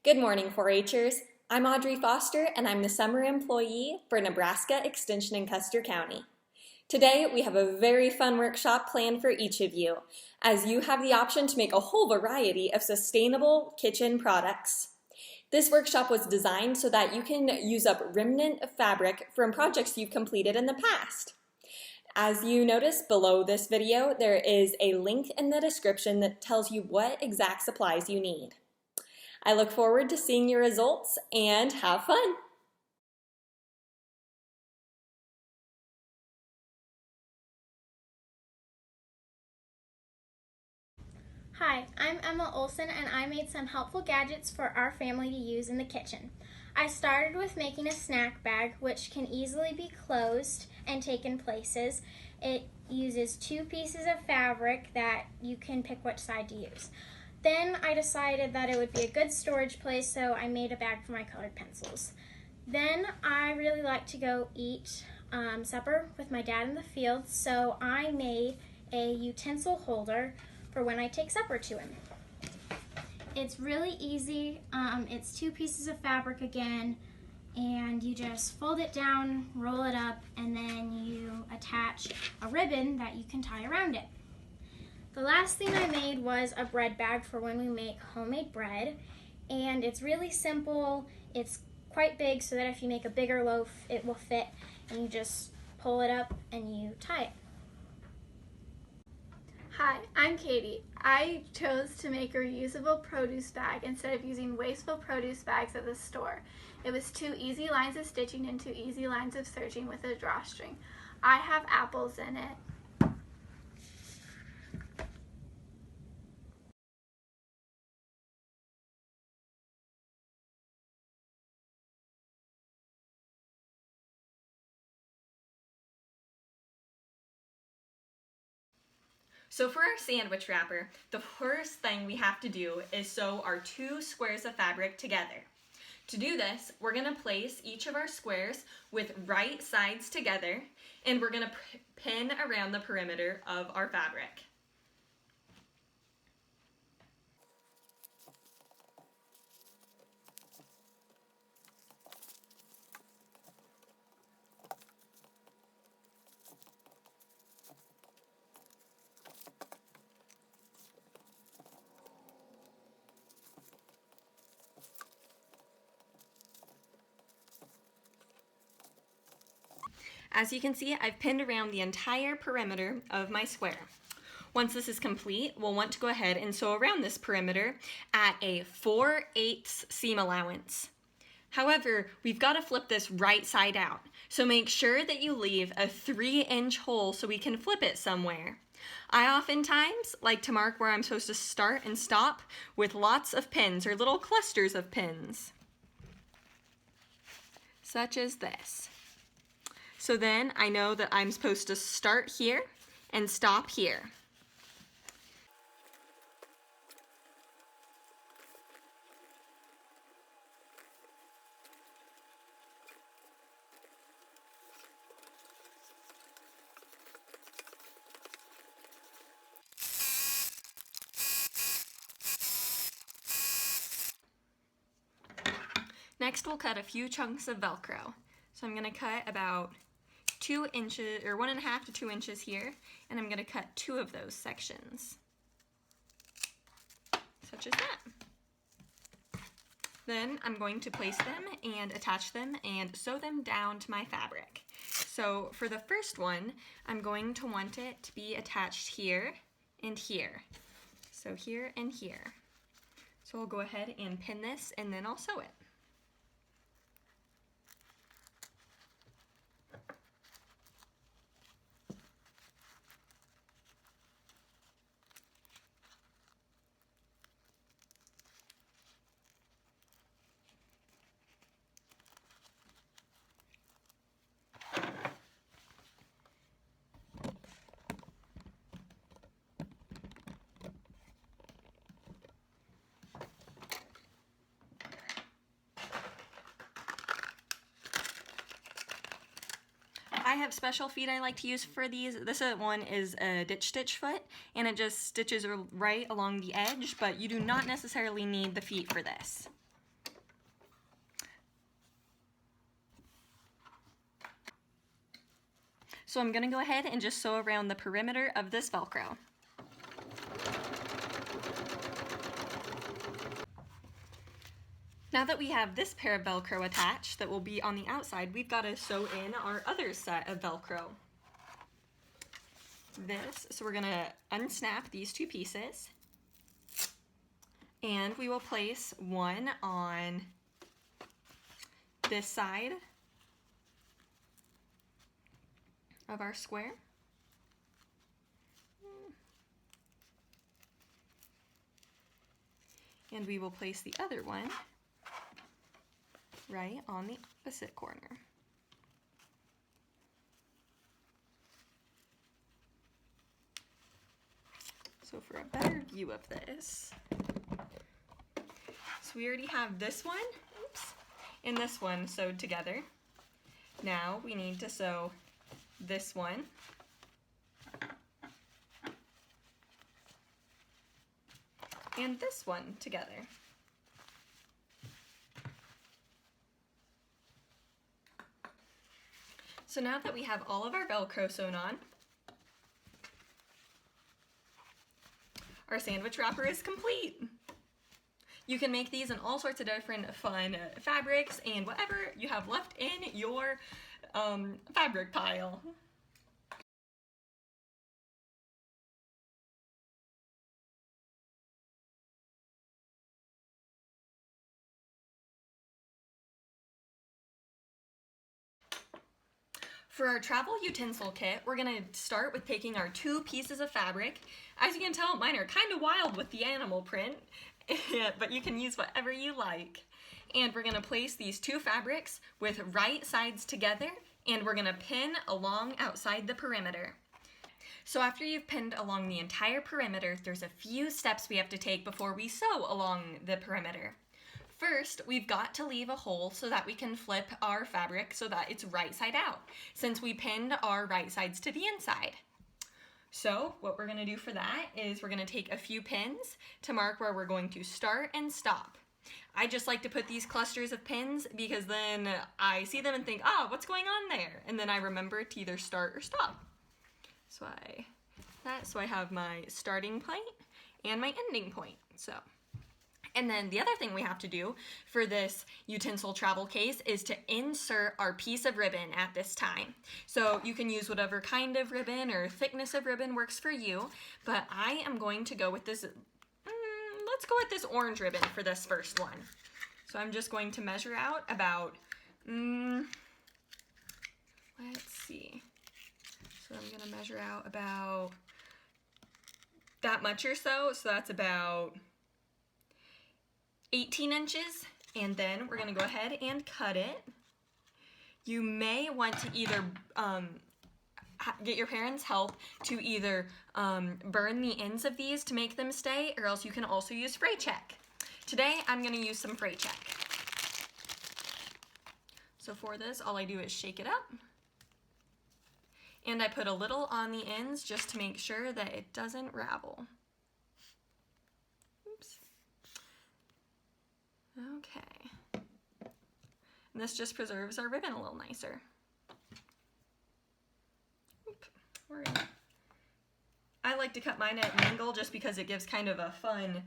Good morning, 4-Hers. I'm Audrey Foster, and I'm the summer employee for Nebraska Extension in Custer County. Today, we have a very fun workshop planned for each of you, as you have the option to make a whole variety of sustainable kitchen products. This workshop was designed so that you can use up remnant fabric from projects you've completed in the past. As you notice below this video, there is a link in the description that tells you what exact supplies you need. I look forward to seeing your results and have fun! Hi, I'm Emma Olson and I made some helpful gadgets for our family to use in the kitchen. I started with making a snack bag which can easily be closed and taken places. It uses 2 pieces of fabric that you can pick which side to use. Then I decided that it would be a good storage place, so I made a bag for my colored pencils. Then I really like to go eat supper with my dad in the field, so I made a utensil holder for when I take supper to him. It's really easy. It's 2 pieces of fabric again, and you just fold it down, roll it up, and then you attach a ribbon that you can tie around it. The last thing I made was a bread bag for when we make homemade bread, and it's really simple. It's quite big so that if you make a bigger loaf, it will fit, and you just pull it up and you tie it. Hi, I'm Katie. I chose to make a reusable produce bag instead of using wasteful produce bags at the store. It was 2 easy lines of stitching and 2 easy lines of serging with a drawstring. I have apples in it. So for our sandwich wrapper, the first thing we have to do is sew our 2 squares of fabric together. To do this, we're going to place each of our squares with right sides together, and we're going to pin around the perimeter of our fabric. As you can see, I've pinned around the entire perimeter of my square. Once this is complete, we'll want to go ahead and sew around this perimeter at a 4/8 seam allowance. However, we've got to flip this right side out, so make sure that you leave a 3-inch hole so we can flip it somewhere. I oftentimes like to mark where I'm supposed to start and stop with lots of pins or little clusters of pins, such as this. So then I know that I'm supposed to start here and stop here. Next, we'll cut a few chunks of Velcro. So I'm going to cut about 2 inches, or 1.5 to 2 inches here, and I'm going to cut 2 of those sections, such as that. Then I'm going to place them and attach them and sew them down to my fabric. So for the first one, I'm going to want it to be attached here and here. So here and here. So I'll go ahead and pin this and then I'll sew it. I have special feet I like to use for these. This one is a ditch stitch foot, and it just stitches right along the edge, but you do not necessarily need the feet for this. So I'm gonna go ahead and just sew around the perimeter of this Velcro. Now that we have this pair of Velcro attached that will be on the outside, we've got to sew in our other set of Velcro. So we're gonna unsnap these two pieces, and we will place one on this side of our square. And we will place the other one right on the opposite corner. So for a better view of this, so we already have this one, and this one sewed together. Now we need to sew this one and this one together. So now that we have all of our Velcro sewn on, our sandwich wrapper is complete. You can make these in all sorts of different fun fabrics and whatever you have left in your fabric pile. For our travel utensil kit, we're gonna start with taking our two pieces of fabric. As you can tell, mine are kind of wild with the animal print, but you can use whatever you like. And we're gonna place these two fabrics with right sides together, and we're gonna pin along outside the perimeter. So after you've pinned along the entire perimeter, there's a few steps we have to take before we sew along the perimeter. First, we've got to leave a hole so that we can flip our fabric so that it's right side out, since we pinned our right sides to the inside. So what we're gonna do for that is we're gonna take a few pins to mark where we're going to start and stop. I just like to put these clusters of pins because then I see them and think, oh, what's going on there? And then I remember to either start or stop. So I have my starting point and my ending point. And then the other thing we have to do for this utensil travel case is to insert our piece of ribbon at this time. So you can use whatever kind of ribbon or thickness of ribbon works for you, but I am going to go with this, let's go with this orange ribbon for this first one. So I'm just going to measure out about, let's see. So I'm gonna measure out about that much or so, so that's about 18 inches, and then we're gonna go ahead and cut it. You may want to either get your parents' help to either burn the ends of these to make them stay, or else you can also use spray check. Today, I'm gonna use some spray check. So for this, all I do is shake it up, and I put a little on the ends just to make sure that it doesn't ravel. Okay, and this just preserves our ribbon a little nicer. I like to cut mine at an angle just because it gives kind of a fun,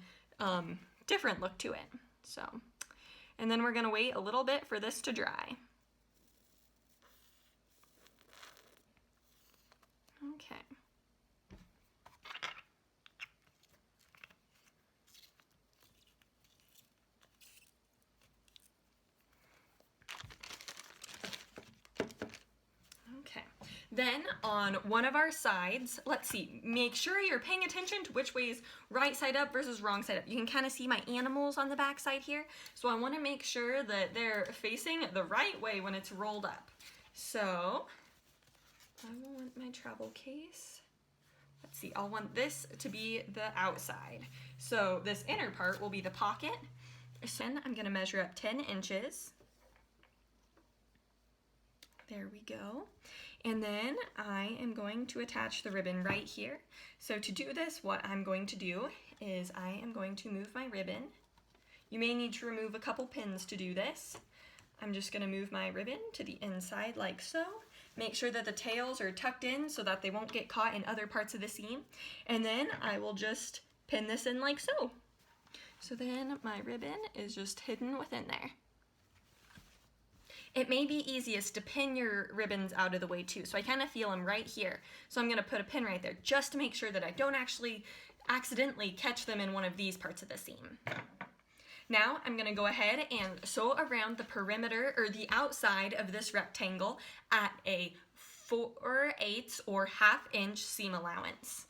different look to it. So, and then we're gonna wait a little bit for this to dry. Okay. Then on one of our sides, let's see, make sure you're paying attention to which way is right side up versus wrong side up. You can kind of see my animals on the back side here. So I want to make sure that they're facing the right way when it's rolled up. So I want my travel case. Let's see, I'll want this to be the outside. So this inner part will be the pocket. So then I'm going to measure up 10 inches. There we go. And then I am going to attach the ribbon right here. So to do this, what I'm going to do is I am going to move my ribbon. You may need to remove a couple pins to do this. I'm just going to move my ribbon to the inside like so. Make sure that the tails are tucked in so that they won't get caught in other parts of the seam. And then I will just pin this in like so. So then my ribbon is just hidden within there. It may be easiest to pin your ribbons out of the way too, so I kind of feel them right here. So I'm going to put a pin right there just to make sure that I don't actually accidentally catch them in one of these parts of the seam. Now I'm going to go ahead and sew around the perimeter or the outside of this rectangle at a 4/8 or 1/2 inch seam allowance.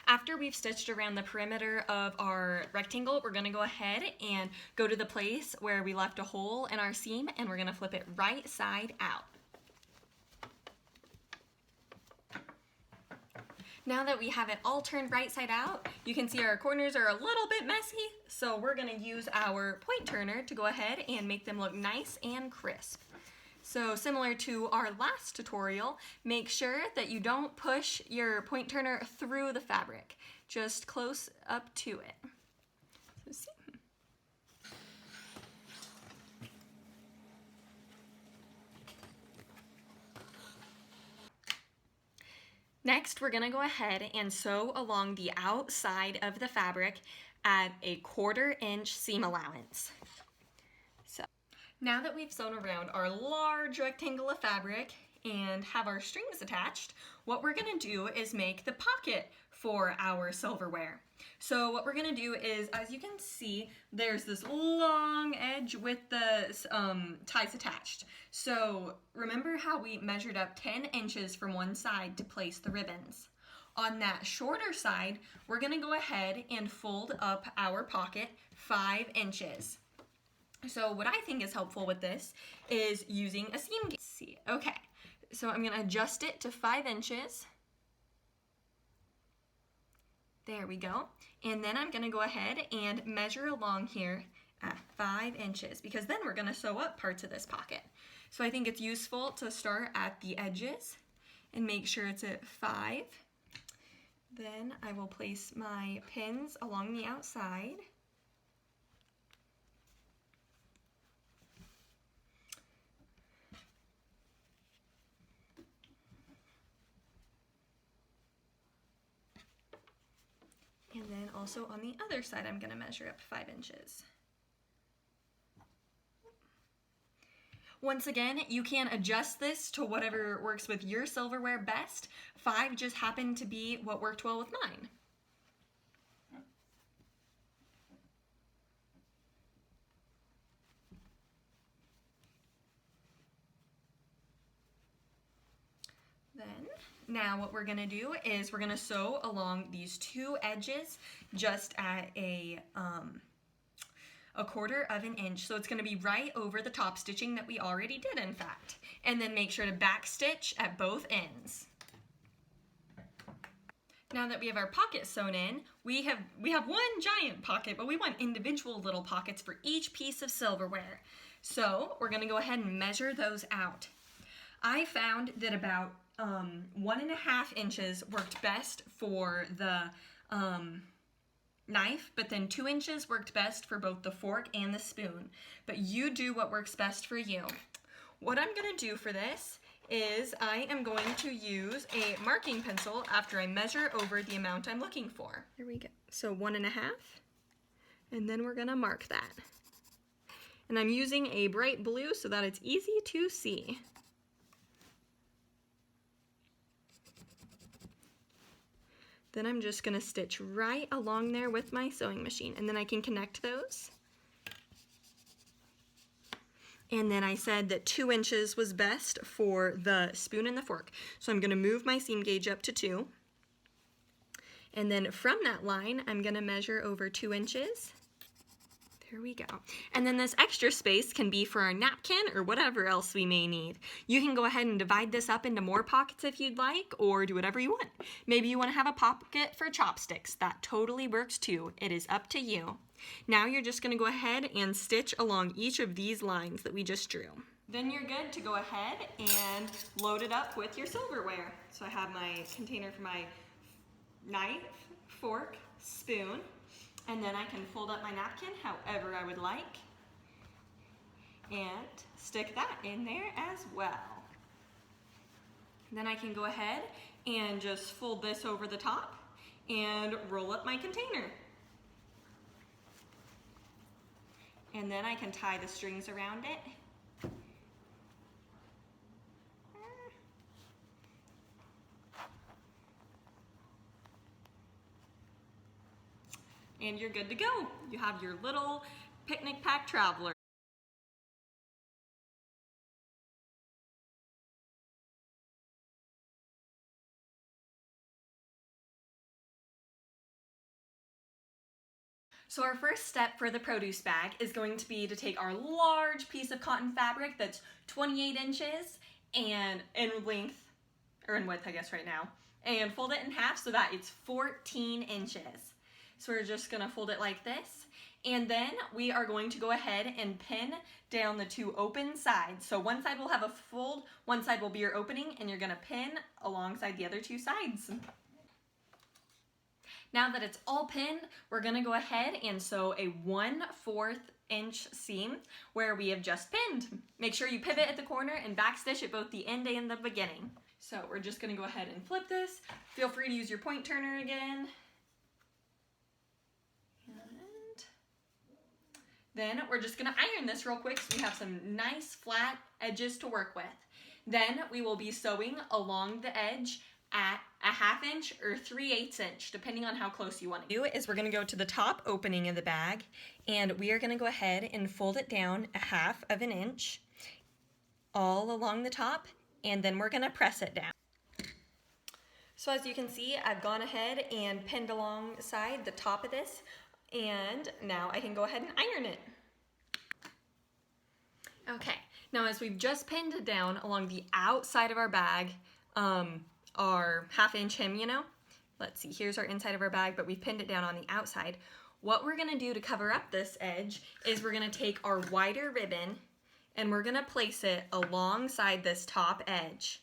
After we've stitched around the perimeter of our rectangle, we're going to go ahead and go to the place where we left a hole in our seam, and we're going to flip it right side out. Now that we have it all turned right side out, you can see our corners are a little bit messy, so we're going to use our point turner to go ahead and make them look nice and crisp. So similar to our last tutorial, make sure that you don't push your point turner through the fabric, just close up to it. So see. Next, we're going to go ahead and sew along the outside of the fabric at a 1/4 inch seam allowance. Now that we've sewn around our large rectangle of fabric and have our strings attached, what we're going to do is make the pocket for our silverware. So what we're going to do is, as you can see, there's this long edge with the ties attached. So remember how we measured up 10 inches from one side to place the ribbons. On that shorter side, we're going to go ahead and fold up our pocket 5 inches. So what I think is helpful with this is using a seam gauge. Okay, so I'm going to adjust it to 5 inches. There we go. And then I'm going to go ahead and measure along here at 5 inches, because then we're going to sew up parts of this pocket. So I think it's useful to start at the edges and make sure it's at 5. Then I will place my pins along the outside. And then also on the other side, I'm going to measure up 5 inches. Once again, you can adjust this to whatever works with your silverware best. 5 just happened to be what worked well with mine. Now what we're going to do is we're going to sew along these 2 edges just at a 1/4 inch. So it's going to be right over the top stitching that we already did, in fact. And then make sure to back stitch at both ends. Now that we have our pocket sewn in, we have one giant pocket, but we want individual little pockets for each piece of silverware. So we're going to go ahead and measure those out. I found that about 1.5 inches worked best for the knife, but then 2 inches worked best for both the fork and the spoon. But you do what works best for you. What I'm going to do for this is I am going to use a marking pencil after I measure over the amount I'm looking for. Here we go. So 1.5, and then we're going to mark that. And I'm using a bright blue so that it's easy to see. Then I'm just going to stitch right along there with my sewing machine, and then I can connect those. And then I said that 2 inches was best for the spoon and the fork. So I'm going to move my seam gauge up to 2. And then from that line, I'm going to measure over 2 inches. There we go. And then this extra space can be for our napkin or whatever else we may need. You can go ahead and divide this up into more pockets if you'd like, or do whatever you want. Maybe you want to have a pocket for chopsticks. That totally works too. It is up to you. Now you're just going to go ahead and stitch along each of these lines that we just drew. Then you're good to go ahead and load it up with your silverware. So I have my container for my knife, fork, spoon, and then I can fold up my napkin however I would like and stick that in there as well. Then I can go ahead and just fold this over the top and roll up my container. And then I can tie the strings around it. And you're good to go. You have your little picnic pack traveler. So our first step for the produce bag is going to be to take our large piece of cotton fabric that's 28 inches and in length, or in width I guess right now, and fold it in half so that it's 14 inches. So we're just gonna fold it like this, and then we are going to go ahead and pin down the two open sides. So one side will have a fold, one side will be your opening, and you're gonna pin alongside the other two sides. Now that it's all pinned, we're gonna go ahead and sew a 1/4 inch seam where we have just pinned. Make sure you pivot at the corner and backstitch at both the end and the beginning. So we're just gonna go ahead and flip this. Feel free to use your point turner again. And then we're just gonna iron this real quick so we have some nice flat edges to work with. Then we will be sewing along the edge at a 1/2 inch or 3/8 inch, depending on how close you want to do it. Is we're going to go to the top opening of the bag, and we are going to go ahead and fold it down a 1/2 inch all along the top, and then we're going to press it down. So as you can see, I've gone ahead and pinned alongside the top of this, and now I can go ahead and iron it. Okay, now as we've just pinned it down along the outside of our bag, our 1/2 inch hem, you know, let's see, here's our inside of our bag, but we've pinned it down on the outside. What we're gonna do to cover up this edge is we're gonna take our wider ribbon and we're gonna place it alongside this top edge.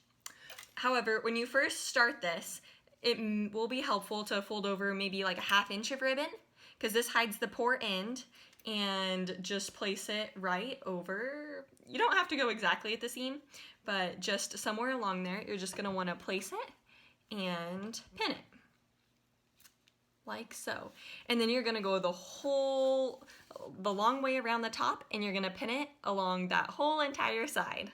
However, when you first start this, it will be helpful to fold over maybe like a 1/2 inch of ribbon, because this hides the poor end, and just place it right over. You don't have to go exactly at the seam, but just somewhere along there, you're just gonna wanna place it and pin it, like so. And then you're gonna go the long way around the top, and you're gonna pin it along that whole entire side.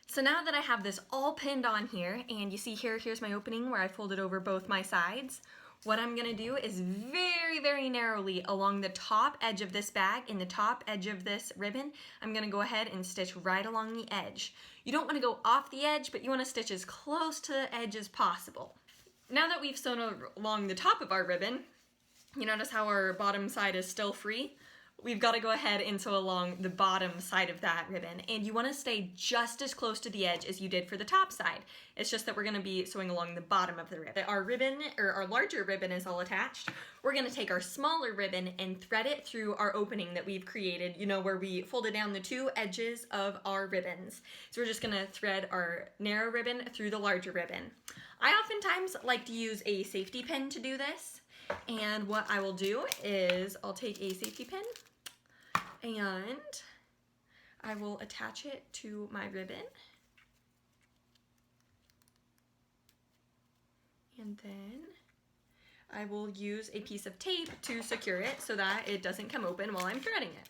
So now that I have this all pinned on here, and you see here's my opening where I folded over both my sides, what I'm gonna do is very, very narrowly along the top edge of this bag, in the top edge of this ribbon, I'm gonna go ahead and stitch right along the edge. You don't wanna go off the edge, but you wanna stitch as close to the edge as possible. Now that we've sewn along the top of our ribbon, you notice how our bottom side is still free? We've got to go ahead and sew along the bottom side of that ribbon, and you want to stay just as close to the edge as you did for the top side. It's just that we're going to be sewing along the bottom of the ribbon. Our ribbon, or our larger ribbon, is all attached. We're going to take our smaller ribbon and thread it through our opening that we've created, you know, where we folded down the two edges of our ribbons. So we're just going to thread our narrow ribbon through the larger ribbon. I oftentimes like to use a safety pin to do this, and what I will do is I'll take a safety pin and I will attach it to my ribbon, and then I will use a piece of tape to secure it so that it doesn't come open while I'm threading it.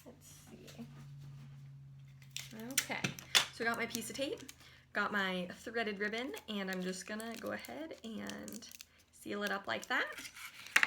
Let's see. Okay, so I got my piece of tape, got my threaded ribbon, and I'm just gonna go ahead and seal it up like that,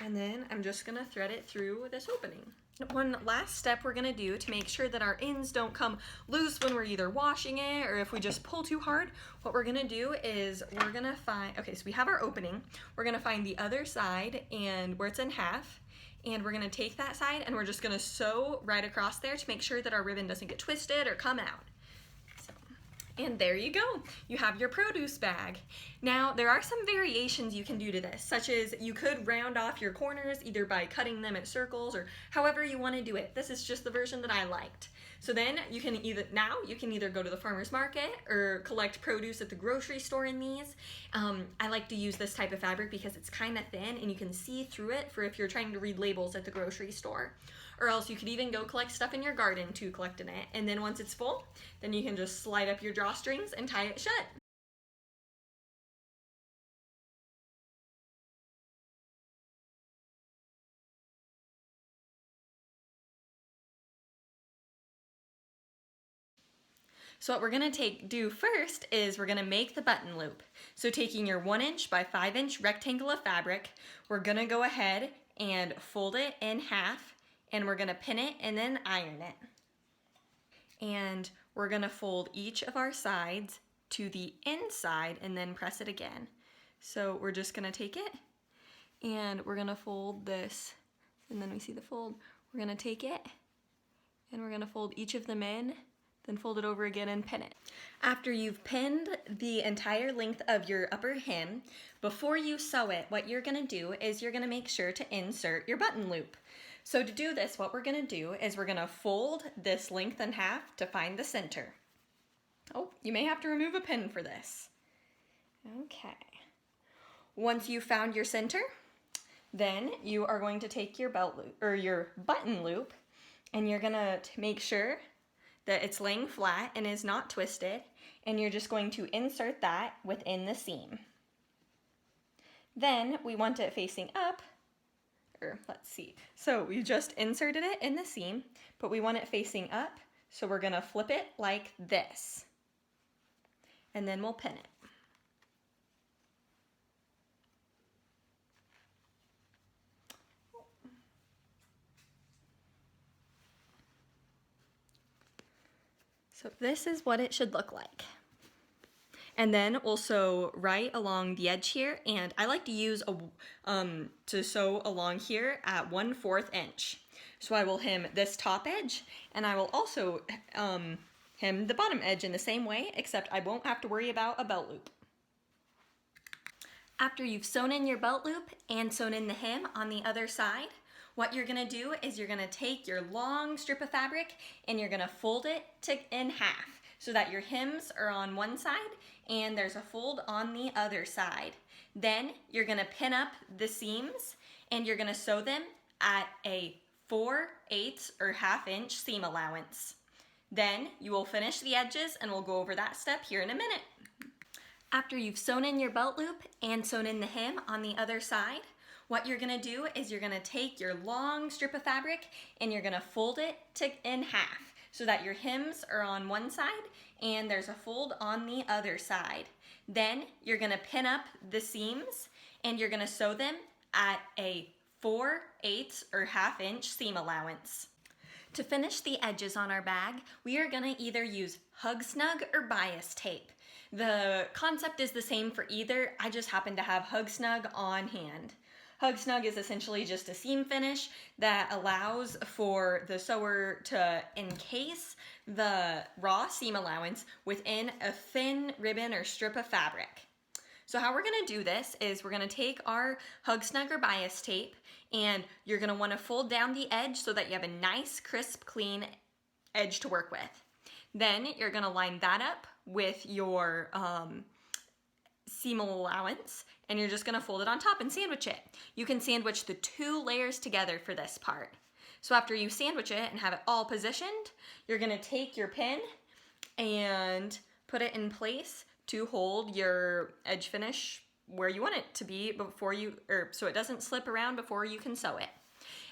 and then I'm just gonna thread it through this opening. One last step we're gonna do to make sure that our ends don't come loose when we're either washing it or if we just pull too hard, what we're gonna do is we're gonna find, okay, so we have our opening, we're gonna find the other side and where it's in half, and we're gonna take that side and we're just gonna sew right across there to make sure that our ribbon doesn't get twisted or come out. So, And there you go. You have your produce bag. Now, there are some variations you can do to this, such as you could round off your corners either by cutting them at circles or however you want to do it. This is just the version that I liked. So then you can either go to the farmer's market or collect produce at the grocery store in these. I like to use this type of fabric because it's kind of thin and you can see through it for if you're trying to read labels at the grocery store. Or else you could even go collect stuff in your garden to collect in it. And then once it's full, then you can just slide up your drawstrings and tie it shut. So what we're gonna do first is we're gonna make the button loop. So taking your 1 inch by 5 inch rectangle of fabric, we're gonna go ahead and fold it in half and we're gonna pin it and then iron it. And we're gonna fold each of our sides to the inside and then press it again. So we're just gonna take it and we're gonna fold this and then we see the fold. We're gonna take it and we're gonna fold each of them in, then fold it over again and pin it. After you've pinned the entire length of your upper hem, before you sew it, what you're gonna do is you're gonna make sure to insert your button loop. So to do this, what we're gonna do is we're gonna fold this length in half to find the center. Oh, you may have to remove a pin for this. Okay. Once you've found your center, then you are going to take your belt loop or your button loop and you're gonna make sure that it's laying flat and is not twisted, and you're just going to insert that within the seam. Then we want it facing up, or let's see. So we just inserted it in the seam, but we want it facing up, so we're gonna flip it like this. And then we'll pin it. So this is what it should look like. And then also right along the edge here, and I like to use to sew along here at 1/4 inch. So I will hem this top edge, and I will also hem the bottom edge in the same way, except I won't have to worry about a belt loop. After you've sewn in your belt loop and sewn in the hem on the other side, what you're gonna do is you're gonna take your long strip of fabric and you're gonna fold it in half so that your hems are on one side and there's a fold on the other side. Then you're gonna pin up the seams and you're gonna sew them at a 4/8 or 1/2 inch seam allowance. Then you will finish the edges and we'll go over that step here in a minute. After you've sewn in your belt loop and sewn in the hem on the other side, what you're gonna do is you're gonna take your long strip of fabric and you're gonna fold it in half so that your hems are on one side and there's a fold on the other side. Then you're gonna pin up the seams and you're gonna sew them at a 4/8 or 1/2 inch seam allowance. To finish the edges on our bag, we are gonna either use Hug Snug or bias tape. The concept is the same for either, I just happen to have Hug Snug on hand. Hug Snug is essentially just a seam finish that allows for the sewer to encase the raw seam allowance within a thin ribbon or strip of fabric. So how we're gonna do this is we're gonna take our Hug Snug or bias tape and you're gonna wanna fold down the edge so that you have a nice, crisp, clean edge to work with. Then you're gonna line that up with your seam allowance and you're just gonna fold it on top and sandwich it. You can sandwich the 2 layers together for this part. So after you sandwich it and have it all positioned, you're gonna take your pin and put it in place to hold your edge finish where you want it to be so it doesn't slip around before you can sew it.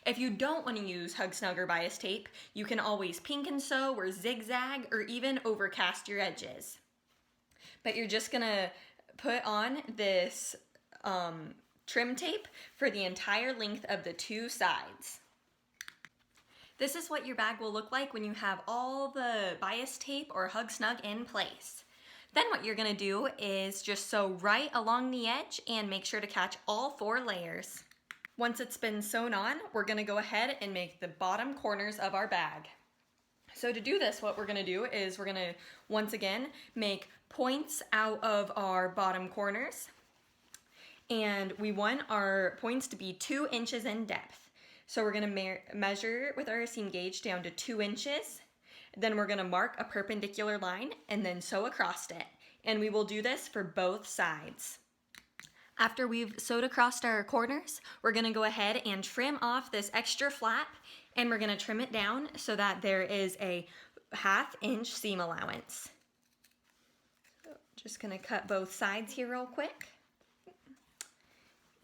If you don't want to use Hug Snug or bias tape, you can always pink and sew or zigzag or even overcast your edges. But you're just gonna put on this trim tape for the entire length of the 2 sides. This is what your bag will look like when you have all the bias tape or Hug Snug in place. Then what you're gonna do is just sew right along the edge and make sure to catch all 4 layers. Once it's been sewn on, we're gonna go ahead and make the bottom corners of our bag. So to do this, what we're gonna do is we're gonna, once again, make points out of our bottom corners. And we want our points to be 2 inches in depth. So we're gonna measure with our seam gauge down to 2 inches. Then we're gonna mark a perpendicular line and then sew across it. And we will do this for both sides. After we've sewed across our corners, we're gonna go ahead and trim off this extra flap, and we're gonna trim it down so that there is a 1/2 inch seam allowance. So just gonna cut both sides here real quick.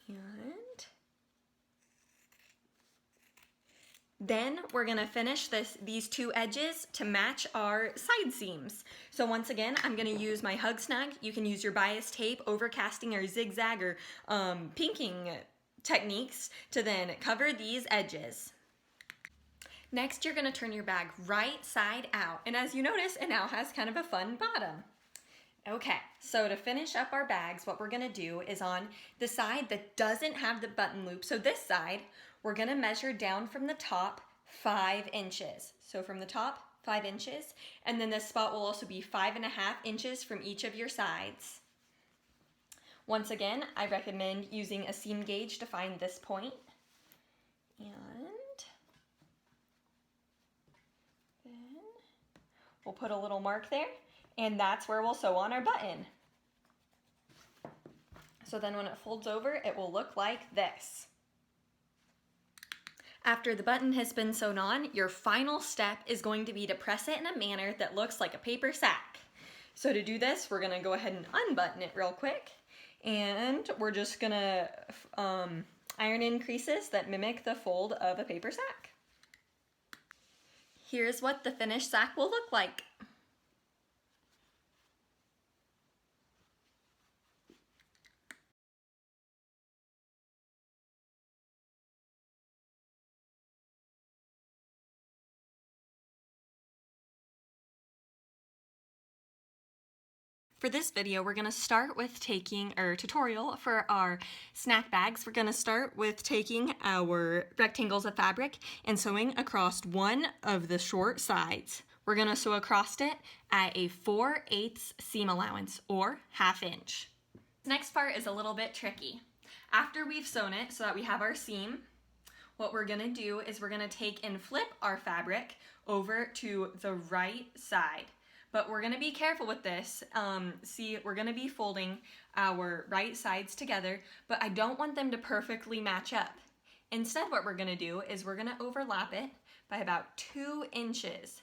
And then we're gonna finish these 2 edges to match our side seams. So once again, I'm gonna use my hug snag. You can use your bias tape, overcasting, or zigzag, or pinking techniques to then cover these edges. Next, you're gonna turn your bag right side out. And as you notice, it now has kind of a fun bottom. Okay, so to finish up our bags, what we're gonna do is on the side that doesn't have the button loop, so this side, we're gonna measure down from the top 5 inches. So from the top, 5 inches, and then this spot will also be 5.5 inches from each of your sides. Once again, I recommend using a seam gauge to find this point. And then we'll put a little mark there. And that's where we'll sew on our button. So then when it folds over, it will look like this. After the button has been sewn on, your final step is going to be to press it in a manner that looks like a paper sack. So to do this, we're gonna go ahead and unbutton it real quick. And we're just gonna iron in creases that mimic the fold of a paper sack. Here's what the finished sack will look like. For this video, we're gonna start with taking our tutorial for our snack bags. We're gonna start with taking our rectangles of fabric and sewing across one of the short sides. We're gonna sew across it at a 4/8 seam allowance, or 1/2 inch. This next part is a little bit tricky. After we've sewn it so that we have our seam, what we're gonna do is we're gonna take and flip our fabric over to the right side. But we're gonna be careful with this. See, we're gonna be folding our right sides together, but I don't want them to perfectly match up. Instead, what we're gonna do is we're gonna overlap it by about 2 inches.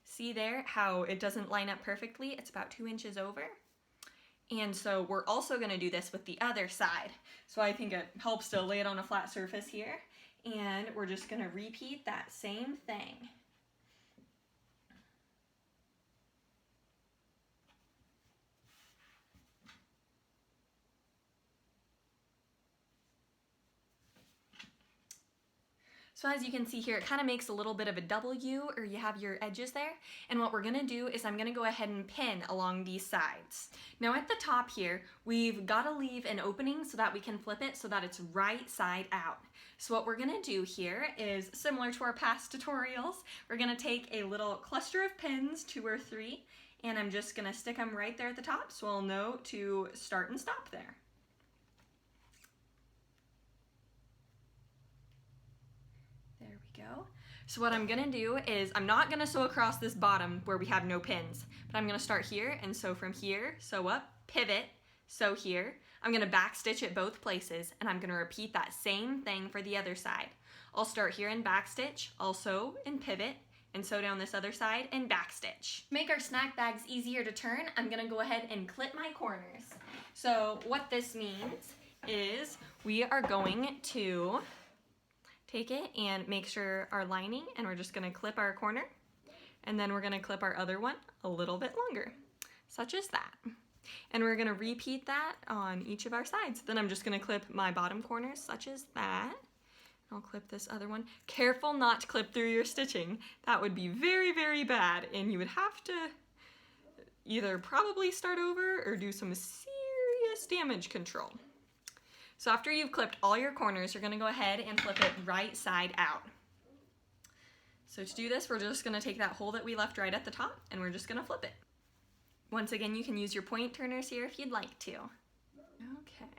See there how it doesn't line up perfectly? It's about 2 inches over. And so we're also gonna do this with the other side. So I think it helps to lay it on a flat surface here. And we're just gonna repeat that same thing. So as you can see here, it kind of makes a little bit of a W, or you have your edges there. And what we're gonna do is I'm gonna go ahead and pin along these sides. Now at the top here, we've gotta leave an opening so that we can flip it so that it's right side out. So what we're gonna do here is similar to our past tutorials. We're gonna take a little cluster of pins, 2 or 3, and I'm just gonna stick them right there at the top so we'll know to start and stop there. Go. So what I'm gonna do is I'm not gonna sew across this bottom where we have no pins, but I'm gonna start here and sew from here, sew up, pivot, sew here. I'm gonna back stitch it both places, and I'm gonna repeat that same thing for the other side. I'll start here and back stitch, I'll sew and pivot, and sew down this other side and back stitch. To make our snack bags easier to turn, I'm gonna go ahead and clip my corners. So what this means is we are going to take it and make sure our lining, and we're just gonna clip our corner, and then we're gonna clip our other one a little bit longer, such as that. And we're gonna repeat that on each of our sides. Then I'm just gonna clip my bottom corners, such as that. I'll clip this other one. Careful not to clip through your stitching. That would be very, very bad, and you would have to either probably start over or do some serious damage control. So after you've clipped all your corners, you're gonna go ahead and flip it right side out. So to do this, we're just gonna take that hole that we left right at the top and we're just gonna flip it. Once again, you can use your point turners here if you'd like to. Okay.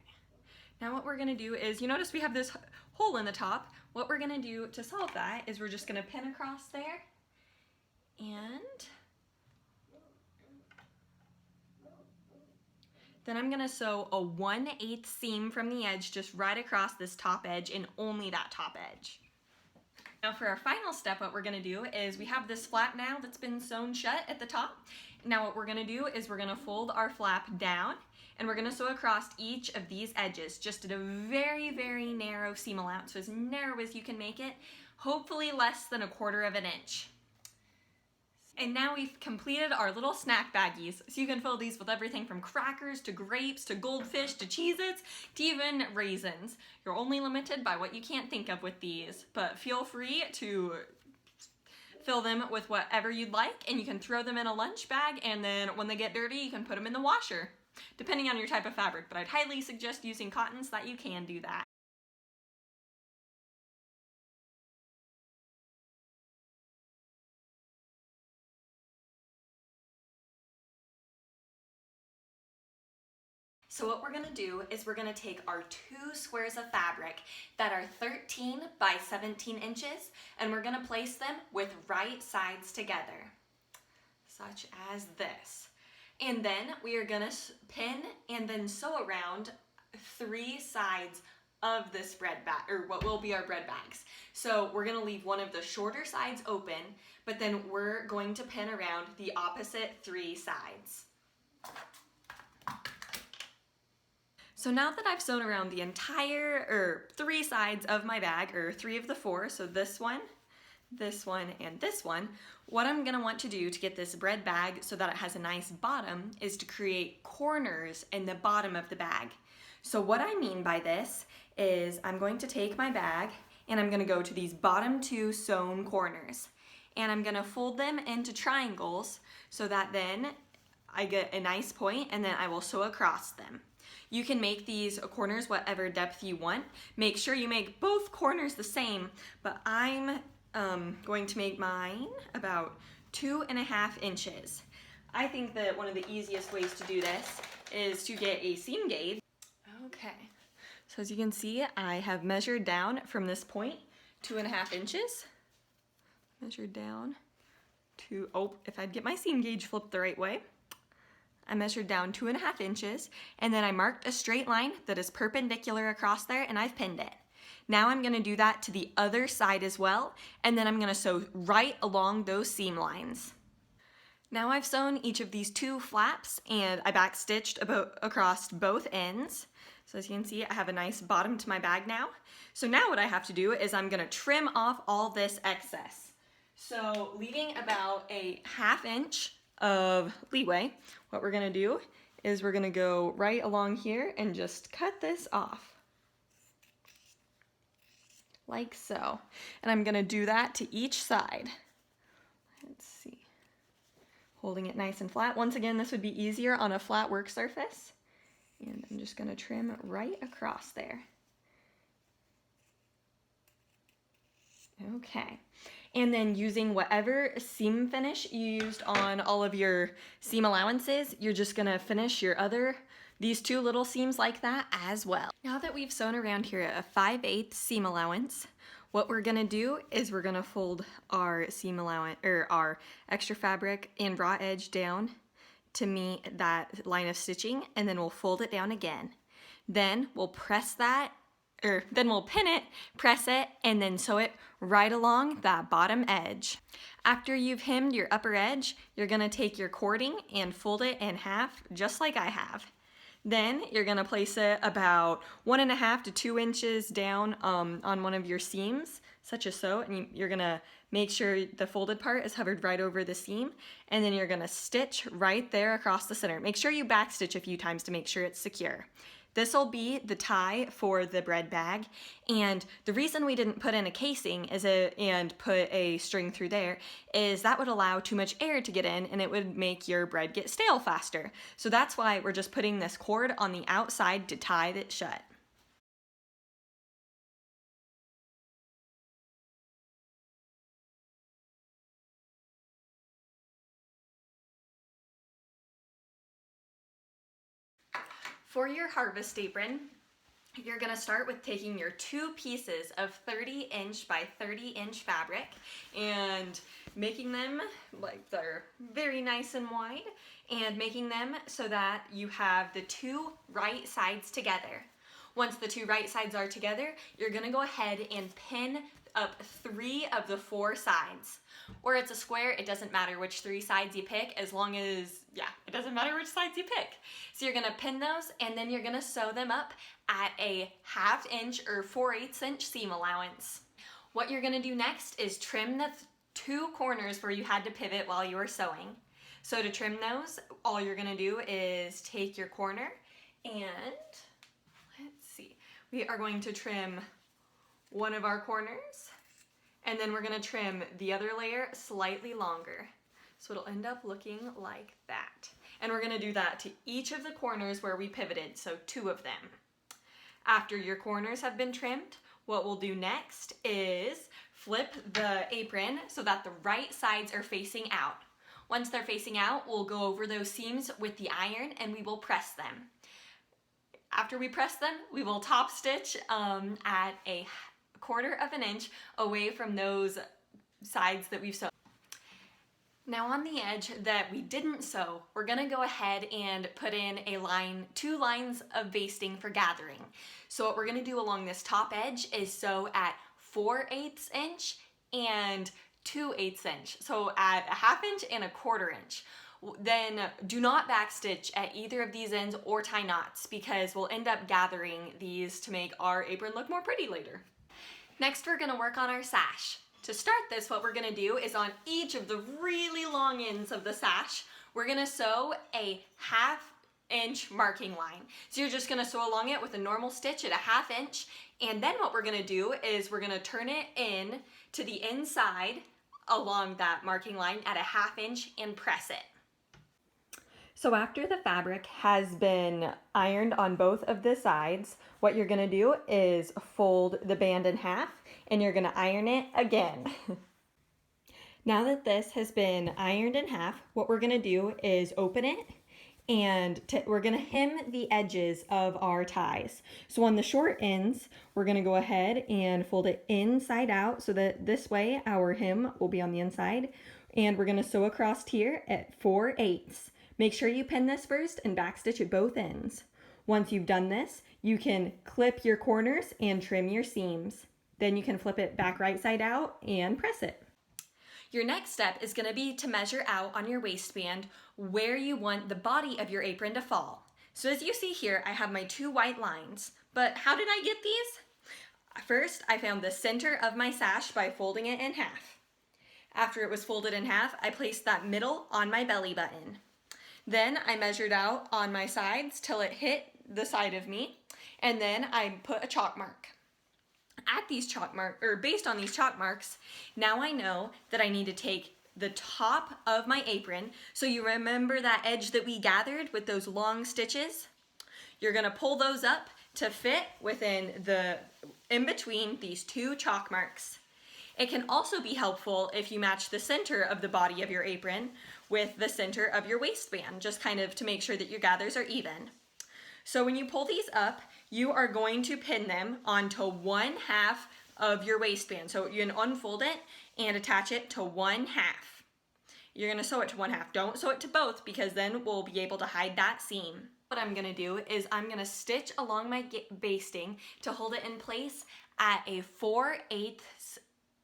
Now what we're gonna do is, you notice we have this hole in the top. What we're gonna do to solve that is we're just gonna pin across there and then I'm gonna sew a 1/8 seam from the edge just right across this top edge and only that top edge. Now for our final step, what we're gonna do is we have this flap now that's been sewn shut at the top. Now what we're gonna do is we're gonna fold our flap down and we're gonna sew across each of these edges just at a very, very narrow seam allowance, so as narrow as you can make it, hopefully less than 1/4 of an inch. And now we've completed our little snack baggies. So you can fill these with everything from crackers to grapes to goldfish to Cheez-Its to even raisins. You're only limited by what you can't think of with these, but feel free to fill them with whatever you'd like, and you can throw them in a lunch bag, and then when they get dirty, you can put them in the washer, depending on your type of fabric, but I'd highly suggest using cotton so that you can do that. So what we're gonna do is we're gonna take our 2 squares of fabric that are 13 by 17 inches, and we're gonna place them with right sides together, such as this. And then we are gonna pin and then sew around 3 sides of this bread bag, or what will be our bread bags. So we're gonna leave one of the shorter sides open, but then we're going to pin around the opposite 3 sides. So now that I've sewn around the entire, 3 sides of my bag, or 3 of the 4, so this one, and this one, what I'm gonna want to do to get this bread bag so that it has a nice bottom is to create corners in the bottom of the bag. So what I mean by this is I'm going to take my bag and I'm gonna go to these bottom 2 sewn corners, and I'm gonna fold them into triangles so that then I get a nice point, and then I will sew across them. You can make these corners whatever depth you want. Make sure you make both corners the same, but I'm going to make mine about 2.5 inches. I think that one of the easiest ways to do this is to get a seam gauge. Okay, so as you can see, I have measured down from this point 2.5 inches. Measured down to, if I'd get my seam gauge flipped the right way. I measured down 2.5 inches, and then I marked a straight line that is perpendicular across there, and I've pinned it. Now I'm gonna do that to the other side as well, and then I'm gonna sew right along those seam lines. Now I've sewn each of these 2 flaps, and I backstitched across both ends. So as you can see, I have a nice bottom to my bag now. So now what I have to do is I'm gonna trim off all this excess. So leaving about a 1/2 inch of leeway, what we're gonna do is we're gonna go right along here and just cut this off. Like so. And I'm gonna do that to each side. Let's see. Holding it nice and flat. Once again, this would be easier on a flat work surface. And I'm just gonna trim right across there. Okay. And then using whatever seam finish you used on all of your seam allowances, you're just gonna finish these 2 little seams like that as well. Now that we've sewn around here a 5/8 seam allowance, what we're gonna do is we're gonna fold our seam allowance, or our extra fabric and raw edge down to meet that line of stitching, and then we'll fold it down again. Then we'll press that, then we'll pin it, press it, and then sew it right along that bottom edge. After you've hemmed your upper edge, you're gonna take your cording and fold it in half, just like I have. Then you're gonna place it about 1.5 to 2 inches down on one of your seams, such as so, and you're gonna make sure the folded part is hovered right over the seam, and then you're gonna stitch right there across the center. Make sure you backstitch a few times to make sure it's secure. This will be the tie for the bread bag, and the reason we didn't put in a casing and put a string through there is that would allow too much air to get in, and it would make your bread get stale faster. So that's why we're just putting this cord on the outside to tie it shut. For your harvest apron, you're going to start with taking your 2 pieces of 30-inch by 30-inch fabric and making them like they're very nice and wide, and making them so that you have the 2 right sides together. Once the 2 right sides are together, you're going to go ahead and pin up 3 of the 4 sides. Or it's a square, it doesn't matter which 3 sides you pick, as long as, it doesn't matter which sides you pick. So you're gonna pin those, and then you're gonna sew them up at a 1/2 inch or 4/8 inch seam allowance. What you're gonna do next is trim the 2 corners where you had to pivot while you were sewing. So to trim those, all you're gonna do is take your corner and, let's see, we are going to trim one of our corners, and then we're gonna trim the other layer slightly longer. So it'll end up looking like that. And we're gonna do that to each of the corners where we pivoted, so 2 of them. After your corners have been trimmed, what we'll do next is flip the apron so that the right sides are facing out. Once they're facing out, we'll go over those seams with the iron and we will press them. After we press them, we will top stitch at a 1/4 of an inch away from those sides that we've sewn. Now on the edge that we didn't sew, we're gonna go ahead and put in a line, 2 lines of basting for gathering. So what we're gonna do along this top edge is sew at 4/8 inch and 2/8 inch. So at a 1/2 inch and a 1/4 inch. Then do not backstitch at either of these ends or tie knots, because we'll end up gathering these to make our apron look more pretty later. Next, we're gonna work on our sash. To start this, what we're gonna do is on each of the really long ends of the sash, we're gonna sew a 1/2 inch marking line. So you're just gonna sew along it with a normal stitch at a 1/2 inch, and then what we're gonna do is we're gonna turn it in to the inside along that marking line at a 1/2 inch and press it. So after the fabric has been ironed on both of the sides, what you're gonna do is fold the band in half and you're gonna iron it again. Now that this has been ironed in half, what we're gonna do is open it and we're gonna hem the edges of our ties. So on the short ends, we're gonna go ahead and fold it inside out so that this way our hem will be on the inside. And we're gonna sew across here at 4/8. Make sure you pin this first and backstitch at both ends. Once you've done this, you can clip your corners and trim your seams. Then you can flip it back right side out and press it. Your next step is going to be to measure out on your waistband where you want the body of your apron to fall. So as you see here, I have my 2 white lines. But how did I get these? First, I found the center of my sash by folding it in half. After it was folded in half, I placed that middle on my belly button. Then I measured out on my sides till it hit the side of me, and then I put a chalk mark. At these chalk marks, or based on these chalk marks, now I know that I need to take the top of my apron. So you remember that edge that we gathered with those long stitches? You're gonna pull those up to fit in between these 2 chalk marks. It can also be helpful if you match the center of the body of your apron with the center of your waistband, just kind of to make sure that your gathers are even. So when you pull these up, you are going to pin them onto 1/2 of your waistband. So you can unfold it and attach it to 1/2. You're gonna sew it to 1/2. Don't sew it to both, because then we'll be able to hide that seam. What I'm gonna do is I'm gonna stitch along my basting to hold it in place at a 4/8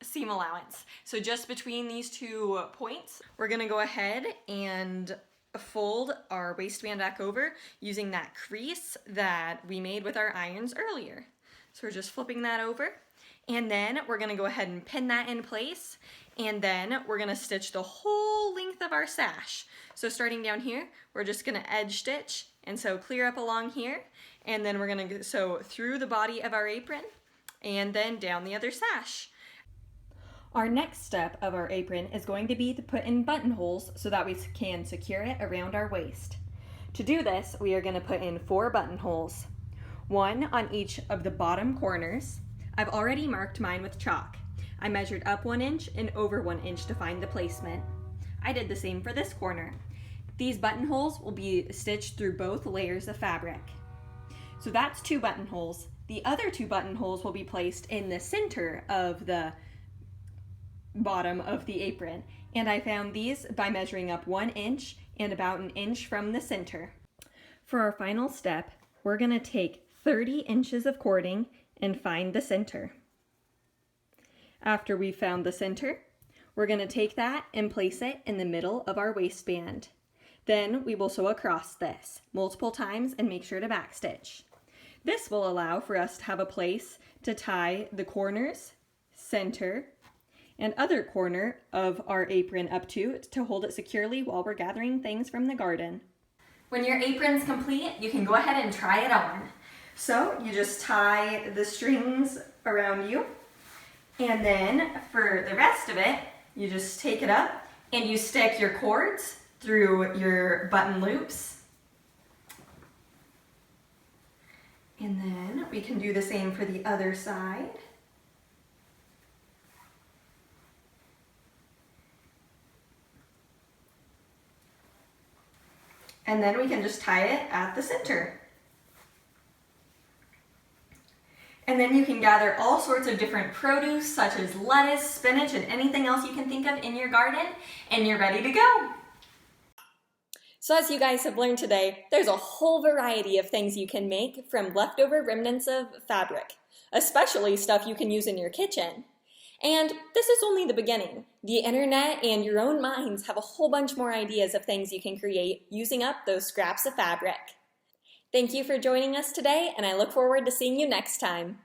seam allowance. So just between these 2 points, we're gonna go ahead and fold our waistband back over using that crease that we made with our irons earlier. So we're just flipping that over, and then we're gonna go ahead and pin that in place, and then we're gonna stitch the whole length of our sash. So starting down here, we're just gonna edge stitch, and so clear up along here, and then we're gonna sew through the body of our apron, and then down the other sash. Our next step of our apron is going to be to put in buttonholes so that we can secure it around our waist. To do this, we are going to put in 4 buttonholes, 1 on each of the bottom corners. I've already marked mine with chalk. I measured up 1 inch and over 1 inch to find the placement. I did the same for this corner. These buttonholes will be stitched through both layers of fabric. So that's 2 buttonholes. The other 2 buttonholes will be placed in the center of the bottom of the apron. And I found these by measuring up 1 inch and about 1 inch from the center. For our final step, we're going to take 30 inches of cording and find the center. After we've found the center, we're going to take that and place it in the middle of our waistband. Then we will sew across this multiple times and make sure to backstitch. This will allow for us to have a place to tie the corners, center, and other corner of our apron up to hold it securely while we're gathering things from the garden. When your apron's complete, you can go ahead and try it on. So you just tie the strings around you, and then for the rest of it, you just take it up and you stick your cords through your button loops. And then we can do the same for the other side. And then we can just tie it at the center. And then you can gather all sorts of different produce, such as lettuce, spinach, and anything else you can think of in your garden, and you're ready to go. So as you guys have learned today, there's a whole variety of things you can make from leftover remnants of fabric, especially stuff you can use in your kitchen. And this is only the beginning. The internet and your own minds have a whole bunch more ideas of things you can create using up those scraps of fabric. Thank you for joining us today, and I look forward to seeing you next time.